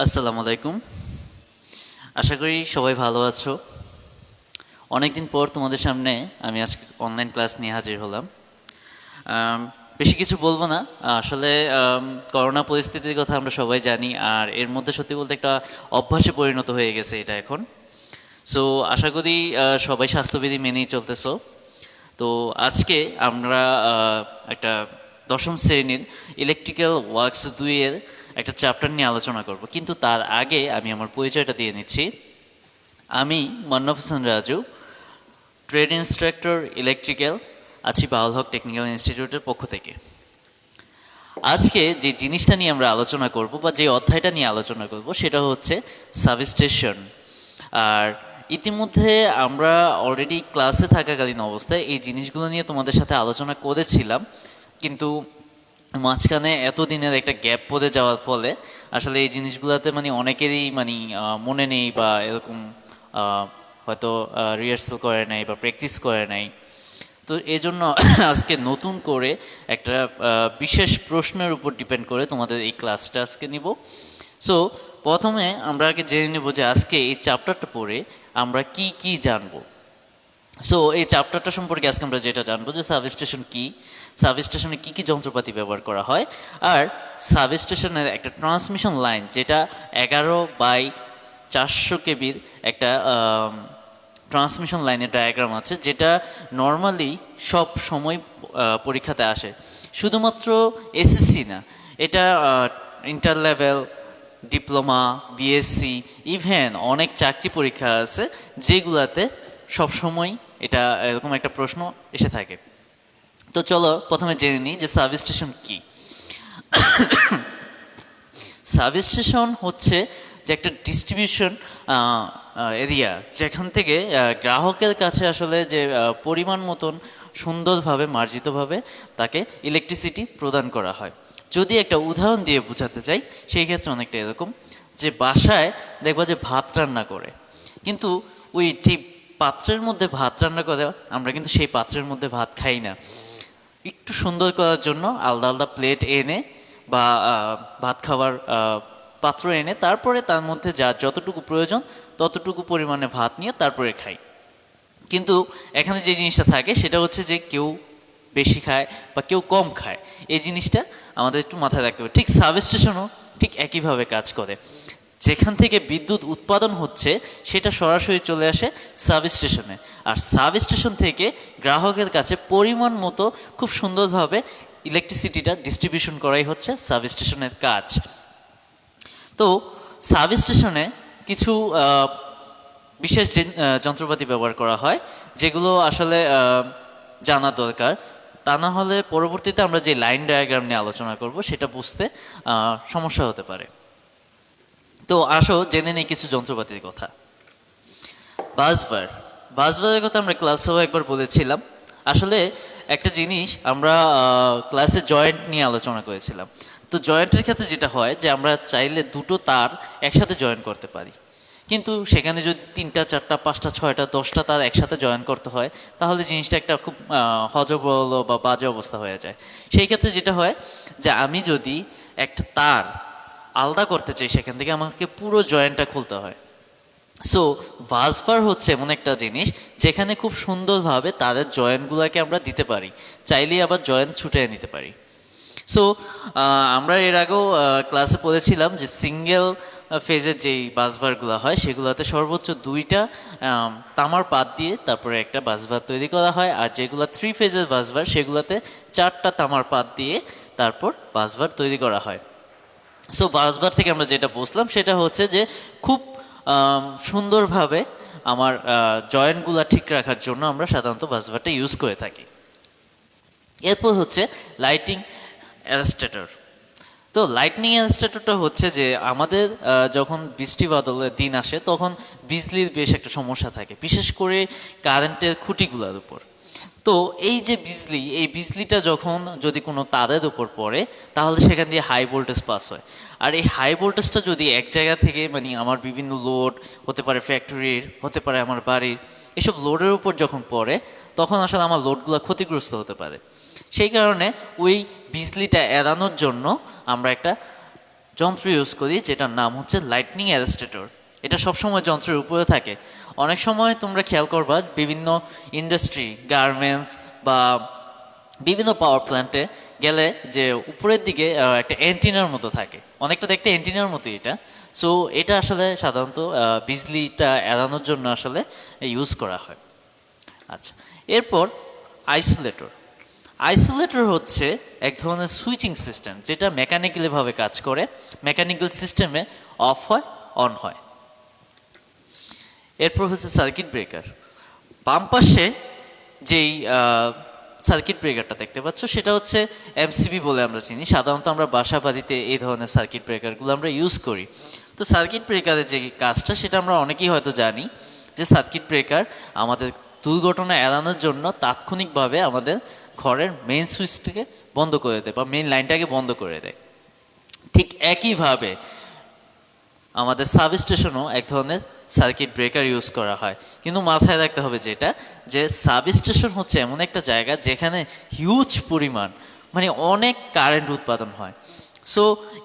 আসসালামু আলাইকুম। আশা করি সবাই ভালো আছো। অনেকদিন পর তোমাদের সামনে আমি আজকে অনলাইন ক্লাস নিয়ে হাজির হলাম। আম, বেশি কিছু বলবো না। আসলে করোনা পরিস্থিতির কথা আমরা সবাই জানি, আর এর মধ্যে সত্যি বলতে একটা অভ্যাসে পরিণত হয়ে গেছে এটা এখন। সো আশা করি সবাই স্বাস্থ্যবিধি মেনেই চলতেছো। তো আজকে আমরা একটা দশম শ্রেণীর ইলেকট্রিক্যাল ওয়ার্কস 2 এর একটা চ্যাপ্টার নিয়ে আলোচনা করব, কিন্তু তার আগে আমি আমার পরিচয়টা দিয়ে নিচ্ছি। আমি Mannaf Hossain Raju, trade instructor electrical, আছি বাউল হক টেকনিক্যাল ইনস্টিটিউটের পক্ষ থেকে। আজকে যে জিনিসটা নিয়ে আমরা আলোচনা করব বা যে অধ্যায়টা নিয়ে আলোচনা করব সেটা হচ্ছে সাবস্টেশন। আর ইতিমধ্যে আমরা অলরেডি ক্লাসে থাকাকালীন অবস্থায় এই জিনিসগুলো নিয়ে তোমাদের সাথে আলোচনা করেছিলাম, কিন্তু মাঝখানে এতদিনের একটা গ্যাপ পড়ে যাওয়ার ফলে আসলে এই জিনিসগুলোতে মানে অনেকেরই মানে মনে নেই বা এরকম আহ, হয়তো রিহার্সাল করে নাই বা প্র্যাকটিস করে নাই। তো এই জন্য আজকে নতুন করে একটা বিশেষ প্রশ্নের উপর ডিপেন্ড করে তোমাদের এই ক্লাসটা আজকে নিব। সো প্রথমে আমরা আগে জেনে নেব যে আজকে এই চ্যাপ্টারটা পড়ে আমরা কি কি জানবো। সো এই চ্যাপ্টারটা সম্পর্কে আজকে আমরা যেটা জানবো যে সাবস্টেশন কি, সাবস্টেশনে কি কি যন্ত্রপাতি ব্যবহার করা হয়, আর সাবস্টেশনের একটা ট্রান্সমিশন লাইন যেটা 11/400 কেবির একটা ট্রান্সমিশন লাইনের ডায়াগ্রাম আছে, যেটা নর্মালি সব সময় পরীক্ষাতে আসে। শুধুমাত্র এসএসসি না, এটা inter level, diploma, BSc, even অনেক চাকরি পরীক্ষা আছে যেগুলাতে সব সময় এটা এরকম একটা প্রশ্ন এসে থাকে। তো চলো প্রথমে জেনে নিই যে সাবস্টেশন কি। সাবস্টেশন হচ্ছে যে একটা ডিস্ট্রিবিউশন এরিয়া, যেখান থেকে গ্রাহকের কাছে আসলে যে পরিমাণ মতন সুন্দরভাবে মার্জিতভাবে তাকে ইলেকট্রিসিটি প্রদান করা হয়। যদি একটা উদাহরণ দিয়ে বোঝাতে চাই সেই ক্ষেত্রে অনেকটা এরকম, যে বাসায় দেখবা যে ভাত রান্না করে, কিন্তু ওই যে পাত্রের মধ্যে ভাত রান্না করে আমরা কিন্তু সেই পাত্রের মধ্যে ভাত খাই না। একটু সুন্দর করার জন্য আলাদা আলাদা প্লেট এনে বা ভাত খাওয়ার পাত্র এনে তারপরে তার মধ্যে যা যতটুকু প্রয়োজন ততটুকু পরিমাণে ভাত নিয়ে তারপরে খাই। কিন্তু এখানে যে জিনিসটা থাকে সেটা হচ্ছে যে কেউ বেশি খায় বা কেউ কম খায়, এই জিনিসটা আমাদের একটু মাথায় রাখতে হবে। ঠিক সাবস্টেশনও ঠিক একইভাবে কাজ করে। যেখান থেকে বিদ্যুৎ উৎপাদন হচ্ছে সেটা সরাসরি চলে আসে সাবস্টেশনে, আর সাবস্টেশন থেকে গ্রাহকের কাছে পরিমাণ মতো খুব সুন্দরভাবে ইলেকট্রিসিটিটা ডিস্ট্রিবিউশন করাই হচ্ছে সাবস্টেশনের কাজ। তো সাবস্টেশনে কিছু বিশেষ যন্ত্রপাতি ব্যবহার করা হয় যেগুলো আসলে জানা দরকার। তা না হলে পরবর্তীতে আমরা যে লাইন ডায়াগ্রাম নিয়ে আলোচনা করব সেটা বুঝতে সমস্যা হতে পারে। তো আসো জেনে নেই কিছু যন্ত্রপাতির কথা। বাসবার, বাসবারের কথা আমরা ক্লাসেও একবার বলেছিলাম। আসলে একটা জিনিস আমরা ক্লাসে জয়েন্ট নিয়ে আলোচনা করেছিলাম। তো জয়েন্টের ক্ষেত্রে যেটা হয় যে আমরা চাইলে দুটো তার একসাথে জয়েন করতে পারি, কিন্তু সেখানে যদি 3টা 4টা 5টা 6টা 10টা তার একসাথে জয়েন করতে হয় তাহলে জিনিসটা একটা খুব হযবরল বা বাজে অবস্থা হয়ে যায়। সেই ক্ষেত্রে যেটা হয় যে আমি যদি একটা তার আলাদা করতে চাই সেখান থেকে আমাকে পুরো জয়েন্টটা খুলতে হয়। সো বাসবার হচ্ছে এমন একটা জিনিস যেখানে খুব সুন্দরভাবে তাদের জয়েন্টগুলোকে আমরা দিতে পারি, চাইলেই আবার জয়েন্ট ছুটিয়ে নিতে পারি। সো আমরা এর আগেও ক্লাসে পড়েছিলাম যে সিঙ্গেল ফেজের যেই বাসবারগুলো হয় সেগুলোতে সর্বোচ্চ 2টা তামার পাত দিয়ে তারপরে একটা বাসবার তৈরি করা হয়, আর যেগুলো 3 ফেজের বাসবার সেগুলোতে 4টা তামার পাত দিয়ে তারপর বাসবার তৈরি করা হয়। সো বাসবার থেকে আমরা যেটা বুঝলাম সেটা হচ্ছে যে খুব সুন্দরভাবে আমার জয়েন্টগুলা ঠিক রাখার জন্য আমরা সাধারণত বাসবারটা ইউজ করে থাকি। এরপর হচ্ছে লাইটিং অ্যারেস্টেটর। তো লাইটনিং অ্যারেস্টেটরটা হচ্ছে যে আমাদের যখন বৃষ্টি বাদলের দিন আসে তখন বিজলির বেশ একটা সমস্যা থাকে, বিশেষ করে কারেন্টের খুঁটিগুলোর উপর। তো এই যে বিজলি, এই বিজলিটা যখন যদি কোনো তারের উপর পড়ে তাহলে সেখান দিয়ে হাই ভোল্টেজ পাস হয়। আর এই হাই ভোল্টেজটা যদি এক জায়গা থেকে মানে আমার বিভিন্ন লোড হতে পারে, ফ্যাক্টরির হতে পারে, আমার বাড়ির, এসব লোডের উপর যখন পড়ে তখন আসলে আমার লোডগুলো ক্ষতিগ্রস্ত হতে পারে। সেই কারণে ওই বিজলিটা এড়ানোর জন্য আমরা একটা যন্ত্র ইউজ করি যেটার নাম হচ্ছে লাইটনিং অ্যারেস্টেটর। এটা সবসময় যন্ত্রের উপরে থাকে। অনেক সময় তোমরা খেয়াল করবা বিভিন্ন ইন্ডাস্ট্রি, গার্মেন্টস বা বিভিন্ন পাওয়ার প্ল্যান্টে গেলে যে উপরের দিকে একটা অ্যান্টিনার মতো থাকে, অনেকটা দেখতে অ্যান্টিনার মতো এটা। সো এটা আসলে সাধারণত বিজলিটা এড়ানোর জন্য আসলে ইউজ করা হয়। আচ্ছা, এরপর আইসোলেটর। আইসোলেটর হচ্ছে এক ধরনের সুইচিং সিস্টেম যেটা মেকানিক্যালি ভাবে কাজ করে, মেকানিক্যাল সিস্টেমে অফ হয়, অন হয়। এরপর হচ্ছে সার্কিট ব্রেকার। বাম পাশে যেই সার্কিট ব্রেকারটা দেখতে পাচ্ছ সেটা হচ্ছে এমসিবি বলে আমরা চিনি। সাধারণত আমরা বাসা বাড়িতে এই ধরনের সার্কিট ব্রেকারগুলো আমরা ইউজ করি। তো সার্কিট ব্রেকারের যে কাজটা সেটা আমরা অনেকেই হয়তো জানি যে সার্কিট ব্রেকার আমাদের দুর্ঘটনা এড়ানোর জন্য তাৎক্ষণিকভাবে আমাদের ঘরের মেইন সুইচটাকে বন্ধ করে দেয় বা মেইন লাইনটাকে বন্ধ করে দেয়। ঠিক একইভাবে আমাদের সাবস্টেশনও এক ধরনের সার্কিট ব্রেকার ইউজ করা হয়। কিন্তু মাথায় রাখতে হবে যেটা, যে সাবস্টেশন হচ্ছে এমন একটা জায়গা যেখানে হিউজ পরিমাণ মানে অনেক কারেন্ট উৎপাদন হয়। সো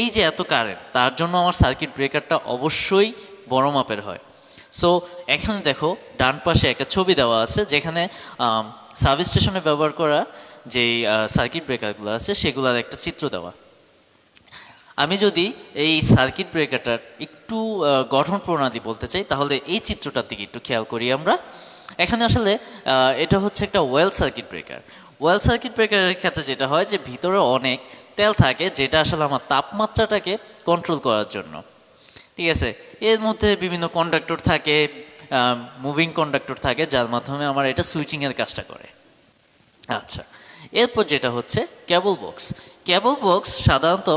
এই যে এত কারেন্ট, তার জন্য আমার সার্কিট ব্রেকারটা অবশ্যই বড় মাপের হয়। সো এখানে দেখো ডান পাশে একটা ছবি দেওয়া আছে যেখানে সাবস্টেশনে ব্যবহার করা যেই সার্কিট ব্রেকারগুলো আছে সেগুলোর একটা চিত্র দেওয়া। আমি যদি এই সার্কিট ব্রেকারটার একটু গঠন প্রণালী বলতে চাই তাহলে এই চিত্রটার দিকে একটু খেয়াল করি আমরা। এখানে আসলে এটা হচ্ছে একটা well circuit breaker. Well circuit ব্রেকারের ক্ষেত্রে যেটা হয় যে ভিতরে অনেক তেল থাকে যেটা আসলে আমার তাপমাত্রাটাকে কন্ট্রোল করার জন্য, ঠিক আছে। এর মধ্যে বিভিন্ন কন্ডাক্টর থাকে, মুভিং কন্ডাক্টর থাকে যার মাধ্যমে আমার এটা সুইচিং এর কাজটা করে। আচ্ছা, এরপর যেটা হচ্ছে কেবল বক্স। কেবল বক্স সাধারণত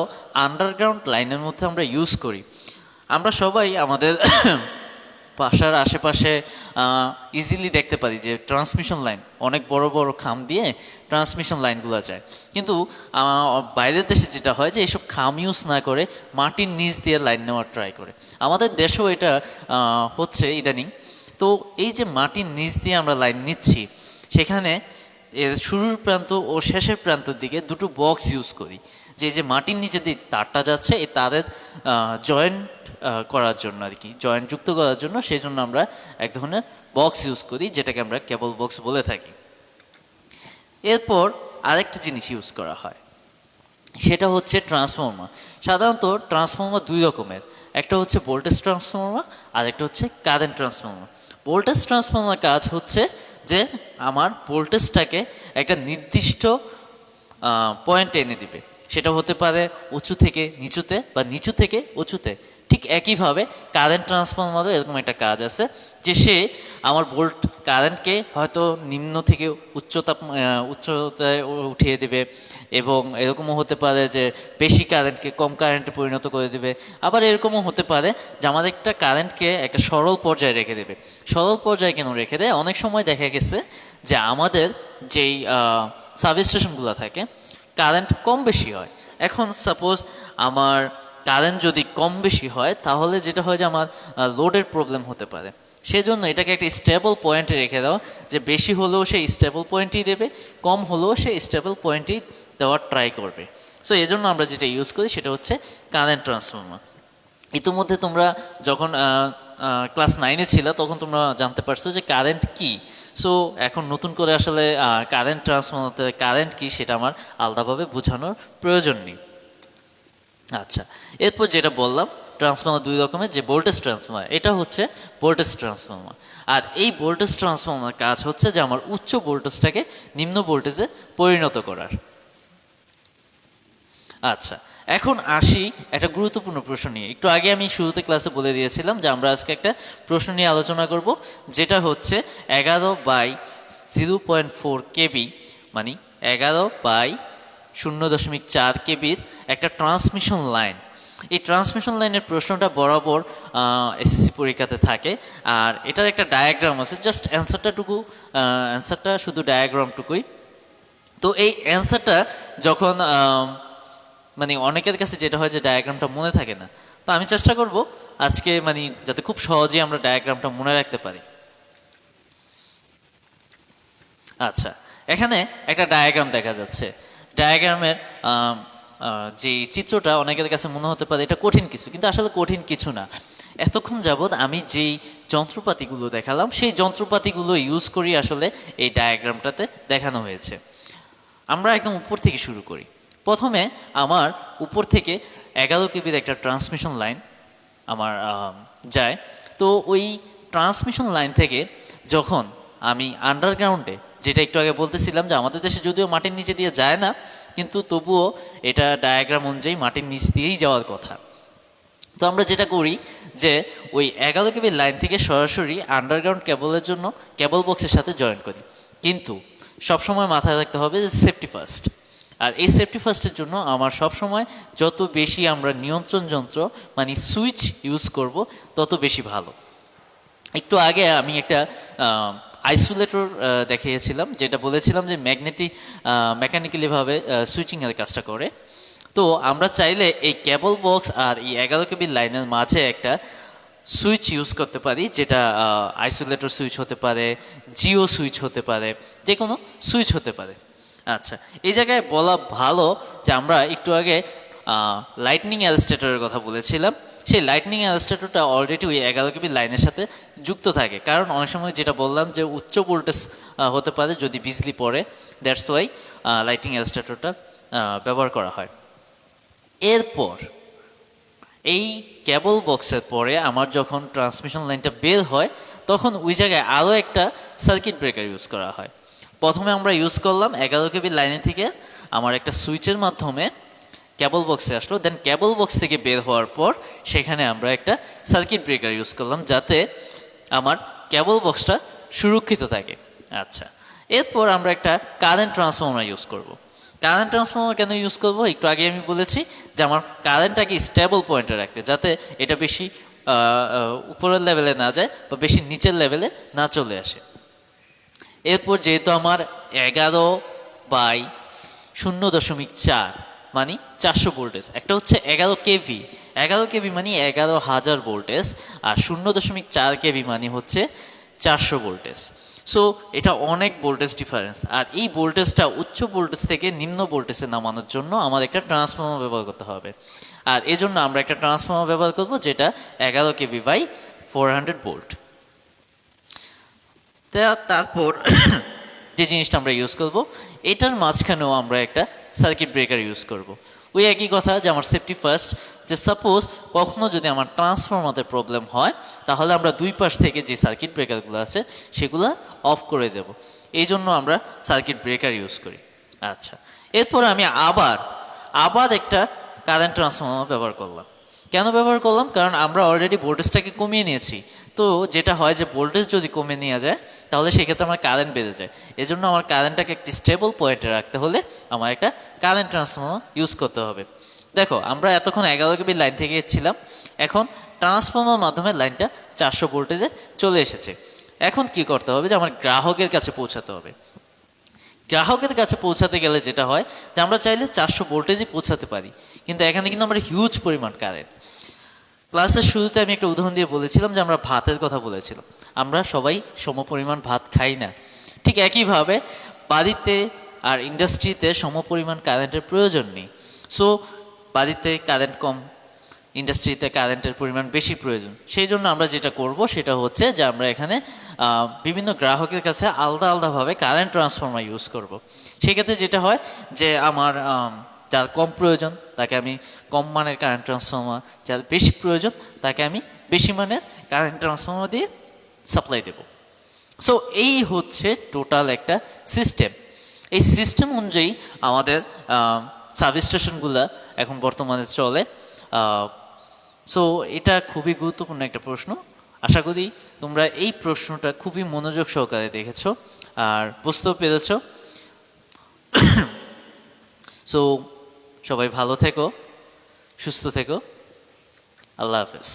আন্ডারগ্রাউন্ড লাইনের মধ্যে আমরা ইউজ করি। আমরা সবাই আমাদের বাসার আশেপাশে ইজিলি দেখতে পারি যে ট্রান্সমিশন লাইন, অনেক বড় বড় খাম দিয়ে ট্রান্সমিশন লাইনগুলো যায়। কিন্তু বাইরের দেশে যেটা হয় যে এইসব খাম ইউজ না করে মাটির নিচ দিয়ে লাইন নেওয়ার ট্রাই করে। আমাদের দেশেও এটা হচ্ছে ইদানিং। তো এই যে মাটির নিচ দিয়ে আমরা লাইন নিচ্ছি, সেখানে এর শুরুর প্রান্ত ও শেষের প্রান্তের দিকে দুটো বক্স ইউজ করি, যে মাটির নিচে দিয়ে তারটা যাচ্ছে এই তারের জয়েন্ট করার জন্য আর কি, জয়েন্ট যুক্ত করার জন্য। সেই জন্য আমরা এক ধরনের বক্স ইউজ করি যেটাকে আমরা কেবল বক্স বলে থাকি। এরপর আরেকটা জিনিস ইউজ করা হয়, সেটা হচ্ছে ট্রান্সফর্মার। সাধারণত ট্রান্সফর্মার দুই রকমের, একটা হচ্ছে ভোল্টেজ ট্রান্সফর্মার আর একটা হচ্ছে কারেন্ট ট্রান্সফর্মার। ভোল্টেজ ট্রান্সফর্মার কাজ হচ্ছে যে আমার ভোল্টেজটাকে একটা নির্দিষ্ট পয়েন্টে এনে দিবে। সেটা হতে পারে উঁচু থেকে নিচুতে বা নিচু থেকে উঁচুতে। ঠিক একইভাবে কারেন্ট ট্রান্সফর্মারও এরকম একটা কাজ আছে যে সে আমার ভোল্ট কারেন্টকে হয়তো নিম্ন থেকে উচ্চতায় উঠিয়ে দেবে, এবং এরকমও হতে পারে যে বেশি কারেন্টকে কম কারেন্টে পরিণত করে দেবে। আবার এরকমও হতে পারে যে আমাদের একটা কারেন্টকে একটা সরল পর্যায়ে রেখে দেবে। সরল পর্যায়ে কেন রেখে দেয়? অনেক সময় দেখা গেছে যে আমাদের যেই সাবস্টেশনগুলো থাকে কারেন্ট কম বেশি হয়। এখন সাপোজ আমার কারেন্ট যদি কম বেশি হয় তাহলে যেটা হয় যে আমার লোডের প্রবলেম হতে পারে। সেজন্য এটাকে একটা স্টেবল পয়েন্টে রেখে দাও, যে বেশি হলেও সে স্টেবল পয়েন্টই দেবে, কম হলেও সে স্টেবল পয়েন্টই দেওয়ার ট্রাই করবে। সো এজন্য আমরা যেটা ইউজ করি সেটা হচ্ছে কারেন্ট ট্রান্সফর্মার। ইতিমধ্যে তোমরা যখন ক্লাস 9-এ ছিল তখন তোমরা জানতে পারছো যে কারেন্ট কি। সো এখন নতুন করে আসলে কারেন্ট ট্রান্সফর্মার কারেন্ট কি সেটা আমার আলাদাভাবে বোঝানোর প্রয়োজন নেই। আচ্ছা, এরপর যেটা বললাম ট্রান্সফর্মার দুই রকমের, যে ভোল্টেজ ট্রান্সফর্মার, এটা হচ্ছে ভোল্টেজ ট্রান্সফর্মার। আর এই ভোল্টেজ ট্রান্সফর্মার কাজ হচ্ছে যে আমার উচ্চ ভোল্টেজটাকে নিম্ন ভোল্টেজে পরিণত করার। আচ্ছা, এখন আসি একটা গুরুত্বপূর্ণ প্রশ্ন নিয়ে। একটু আগে আমি শুরুতে ক্লাসে বলে দিয়েছিলাম যে আমরা আজকে একটা প্রশ্ন নিয়ে আলোচনা করব, যেটা হচ্ছে 11/0.4 কেবি, মানে 11/0.4 কেবির একটা ট্রান্সমিশন লাইন। এই ট্রান্সমিশন লাইনের প্রশ্নটা বরাবর এসএসসি পরীক্ষাতে থাকে। আর এটার একটা ডায়াগ্রাম আছে, জাস্ট অ্যান্সারটা শুধু ডায়াগ্রামটুকুই। তো এই অ্যান্সারটা যখন মানে অনেকের কাছে যেটা হয় যে ডায়াগ্রামটা মনে থাকে না, তো আমি চেষ্টা করব আজকে মানে যাতে খুব সহজেই আমরা ডায়াগ্রামটা মনে রাখতে পারি। আচ্ছা, এখানে একটা ডায়াগ্রাম দেখা যাচ্ছে। ডায়াগ্রামের যে চিত্রটা অনেকের কাছে মনে হতে পারে এটা কঠিন কিছু, কিন্তু আসলে কঠিন কিছু না। এতক্ষণ যাবৎ আমি যেই যন্ত্রপাতিগুলো দেখালাম সেই যন্ত্রপাতিগুলো ইউজ করি আসলে এই ডায়াগ্রামটাতে দেখানো হয়েছে। আমরা একদম উপর থেকে শুরু করি। প্রথমে আমার উপর থেকে 11 কেবির একটা ট্রান্সমিশন লাইন আমার যায়। তো ওই ট্রান্সমিশন লাইন থেকে যখন আমি আন্ডারগ্রাউন্ডে, যেটা একটু আগে বলতেছিলাম যে আমাদের দেশে যদিও মাটির নিচে দিয়ে যায় না, কিন্তু তবুও এটা ডায়াগ্রাম অনুযায়ী মাটির নিচ দিয়েই যাওয়ার কথা। তো আমরা যেটা করি যে ওই 11 কেবির লাইন থেকে সরাসরি আন্ডারগ্রাউন্ড কেবলের জন্য কেবল বক্সের সাথে জয়েন করি। কিন্তু সবসময় মাথায় রাখতে হবে যে সেফটি ফার্স্ট। আর এই সেফটি ফার্স্টের জন্য আমার সবসময় যত বেশি আমরা নিয়ন্ত্রণ যন্ত্র মানে সুইচ ইউজ করব তত বেশি ভালো। একটু আগে আমি একটা আইসোলেটর দেখিয়েছিলাম, যেটা বলেছিলাম যে মেকানিক্যালি ভাবে সুইচিং এর কাজটা করে। তো আমরা চাইলে এই কেবল বক্স আর এই 11 কেবির লাইনের মাঝে একটা সুইচ ইউজ করতে পারি, যেটা আইসোলেটর সুইচ হতে পারে, জিও সুইচ হতে পারে, যে কোনো সুইচ হতে পারে। আচ্ছা, এই জায়গায় বলা ভালো যে আমরা একটু আগে লাইটনিং অ্যারেস্টেটরের কথা বলেছিলাম। সেই লাইটনিং অ্যারেস্টেটরটা অলরেডি ওই 11 কেবি লাইনের সাথে যুক্ত থাকে, কারণ অনেক সময় যেটা বললাম যে উচ্চ ভোল্টেজ হতে পারে যদি বিজলি পড়ে, দ্যাটস ওয়াই লাইটনিং অ্যারেস্টেটরটা ব্যবহার করা হয়। এরপর এই কেবল বক্সের পরে আমার যখন ট্রান্সমিশন লাইনটা বের হয় তখন ওই জায়গায় আরও একটা সার্কিট ব্রেকার ইউজ করা হয়। প্রথমে আমরা ইউজ করলাম 11 কেবি লাইনে থেকে আমার একটা সুইচের মাধ্যমে কেবল বক্সে আসলো, দেন কেবল বক্স থেকে বের হওয়ার পর সেখানে আমরা একটা সার্কিট ব্রেকার ইউজ করলাম যাতে আমার কেবল বক্সটা সুরক্ষিত থাকে। আচ্ছা, এরপর আমরা একটা কারেন্ট ট্রান্সফর্মার ইউজ করব। কারেন্ট ট্রান্সফর্মার কেন ইউজ করবো একটু আগে আমি বলেছি যে আমার কারেন্টটাকে স্টেবল পয়েন্টে রাখতে, যাতে এটা বেশি উপরের লেভেলে না যায় বা বেশি নিচের লেভেলে না চলে আসে। এরপর যেহেতু আমার 11/0.4 মানে 400 ভোল্টেজ, একটা হচ্ছে 11 কেভি, 11 কেভি মানে 11,000 ভোল্টেজ, আর 0.4 কেভি মানে হচ্ছে 400 ভোল্টেজ। সো এটা অনেক ভোল্টেজ ডিফারেন্স, আর এই ভোল্টেজটা উচ্চ ভোল্টেজ থেকে নিম্ন ভোল্টেজে নামানোর জন্য আমার একটা ট্রান্সফর্মার ব্যবহার করতে হবে। আর এজন্য আমরা একটা ট্রান্সফর্মার ব্যবহার করব যেটা 11 কেভি বাই 400 ভোল্ট। তারপর যে জিনিসটা আমরা ইউজ করব, এটার মাঝখানেও আমরা একটা সার্কিট ব্রেকার ইউজ করব। ওই একই কথা যে আমার সেফটি ফার্স্ট, যে সাপোজ কখনো যদি আমার ট্রান্সফরমারে প্রবলেম হয় তাহলে আমরা দুই পাশ থেকে যে সার্কিট ব্রেকারগুলো আছে সেগুলো অফ করে দেব। এই জন্য আমরা সার্কিট ব্রেকার ইউজ করি। আচ্ছা, এরপর আমি আবার একটা কারেন্ট ট্রান্সফরমার ব্যবহার করলাম। কেন ব্যবহার করলাম? কারণ আমরা অলরেডি ভোল্টেজটাকে কমিয়ে নিয়েছি। তো যেটা হয় যে ভোল্টেজ যদি কমে নেওয়া যায় তাহলে সেক্ষেত্রে আমার কারেন্ট বেড়ে যায়। এজন্য আমার কারেন্টটাকে একটি স্টেবল পয়েন্টে রাখতে হলে আমার একটা কারেন্ট ট্রান্সফর্মার ইউজ করতে হবে। দেখো, আমরা এতক্ষণ 11 কেবি লাইন থেকে ছিলাম, এখন ট্রান্সফর্মার মাধ্যমে লাইনটা 400 ভোল্টেজে চলে এসেছে। এখন কি করতে হবে যে আমার গ্রাহকের কাছে পৌঁছাতে হবে। গ্রাহকের কাছে পৌঁছাতে গেলে যেটা হয় যে আমরা চাইলে 400 ভোল্টেজে পৌঁছাতে পারি, কিন্তু এখানে কিন্তু আমরা হিউজ পরিমাণ কারেন্ট। ক্লাসের শুরুতে আমি একটা উদাহরণ দিয়ে বলেছিলাম যে আমরা ভাতের কথা বলেছিলাম, আমরা সবাই সমপরিমাণ ভাত খাই না। ঠিক একইভাবে বাড়িতে আর ইন্ডাস্ট্রিতে সমপরিমাণ কারেন্টের প্রয়োজন নেই। সো বাড়িতে কারেন্ট কম, ইন্ডাস্ট্রিতে কারেন্টের পরিমাণ বেশি প্রয়োজন। সেই জন্য আমরা যেটা করব সেটা হচ্ছে যে আমরা এখানে বিভিন্ন গ্রাহকের কাছে আলাদা আলাদাভাবে কারেন্ট ট্রান্সফর্মার ইউজ করব। সেক্ষেত্রে যেটা হয় যে আমার যার কম প্রয়োজন তাকে আমি কম মানের কারেন্ট ট্রান্সফর্মার, যার বেশি প্রয়োজন তাকে আমি বেশি মানের কারেন্ট ট্রান্সফর্মার দিয়ে সাপ্লাই দেব। সো এই হচ্ছে টোটাল একটা সিস্টেম। এই সিস্টেম অনুযায়ী আমাদের সার্ভিস স্টেশনগুলো এখন বর্তমানে চলে। সো এটা খুবই গুরুত্বপূর্ণ একটা প্রশ্ন। আশা করি তোমরা এই প্রশ্নটা খুবই মনোযোগ সহকারে দেখেছো আর বুঝতেও পেরেছো। সো সবাই ভালো থেকো, সুস্থ থেকো, আল্লাহ হাফেজ।